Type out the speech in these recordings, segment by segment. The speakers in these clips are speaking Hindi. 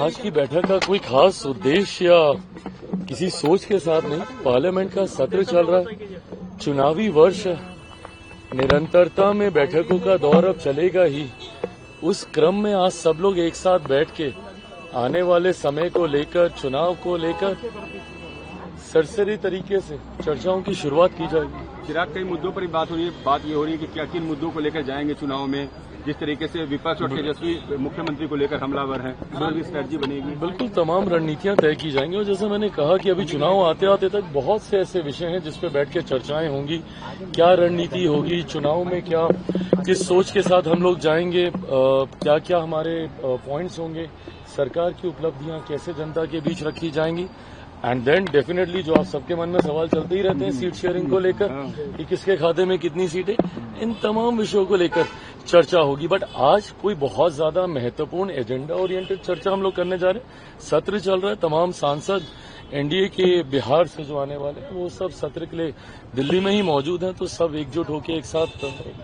आज की बैठक का कोई खास उद्देश्य या किसी सोच के साथ नहीं। पार्लियामेंट का सत्र चल रहा है, चुनावी वर्ष है, निरंतरता में बैठकों का दौर अब चलेगा ही। उस क्रम में आज सब लोग एक साथ बैठ के आने वाले समय को लेकर, चुनाव को लेकर सरसरी तरीके से चर्चाओं की शुरुआत की जाएगी। चिराग, कई मुद्दों पर बात हो रही है। बात ये हो रही है कि क्या किन मुद्दों को लेकर जाएंगे चुनाव में। जिस तरीके से विपक्ष और तेजस्वी मुख्यमंत्री को लेकर हमलावर हैं, भी स्ट्रेटजी बनेगी। बिल्कुल तमाम रणनीतियां तय की जाएंगी और जैसे मैंने कहा कि अभी चुनाव आते आते तक बहुत से ऐसे विषय हैं जिस पे बैठ के चर्चाएं होंगी। क्या रणनीति होगी चुनाव में, क्या किस सोच के साथ हम लोग जाएंगे, क्या क्या हमारे पॉइंट्स होंगे, सरकार की उपलब्धियां कैसे जनता के बीच रखी जाएंगी। एंड देन डेफिनेटली जो आप सबके मन में सवाल चलते ही रहते हैं सीट शेयरिंग को लेकर कि किसके खाते में कितनी सीटें, इन तमाम विषयों को लेकर चर्चा होगी। बट आज कोई बहुत ज्यादा महत्वपूर्ण एजेंडा ओरिएंटेड चर्चा हम लोग करने जा रहे हैं। सत्र चल रहा है, तमाम सांसद एनडीए के बिहार से जो आने वाले हैं वो सब सत्र के लिए दिल्ली में ही मौजूद हैं, तो सब एकजुट होकर एक साथ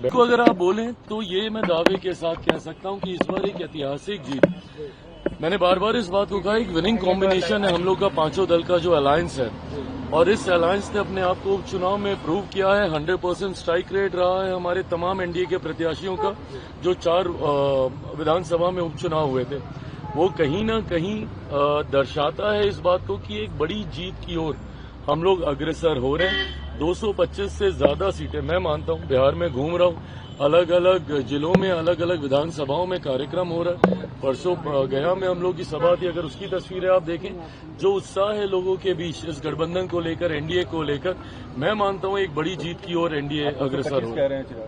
तो अगर आप बोलें तो ये मैं दावे के साथ कह सकता हूं कि इस बार एक ऐतिहासिक जीत। मैंने बार बार इस बात को कहा, एक विनिंग कॉम्बिनेशन है हम लोग का, पांचों दल का जो अलायंस है, और इस अलायंस ने अपने आप को उपचुनाव में प्रूव किया है। 100% स्ट्राइक रेट रहा है हमारे तमाम एनडीए के प्रत्याशियों का। जो 4 विधानसभा में उपचुनाव हुए थे वो कहीं न कहीं दर्शाता है इस बात को कि एक बड़ी जीत की ओर हम लोग अग्रसर हो रहे हैं। 225 से ज्यादा सीटें मैं मानता हूं। बिहार में घूम रहा हूं, अलग अलग जिलों में अलग अलग विधानसभाओं में कार्यक्रम हो रहा है। परसों गया में हम लोग की सभा थी, अगर उसकी तस्वीरें आप देखें, जो उत्साह है लोगों के बीच इस गठबंधन को लेकर, एनडीए को लेकर, मैं मानता हूं एक बड़ी जीत की ओर एनडीए अग्रसर हो रहा है।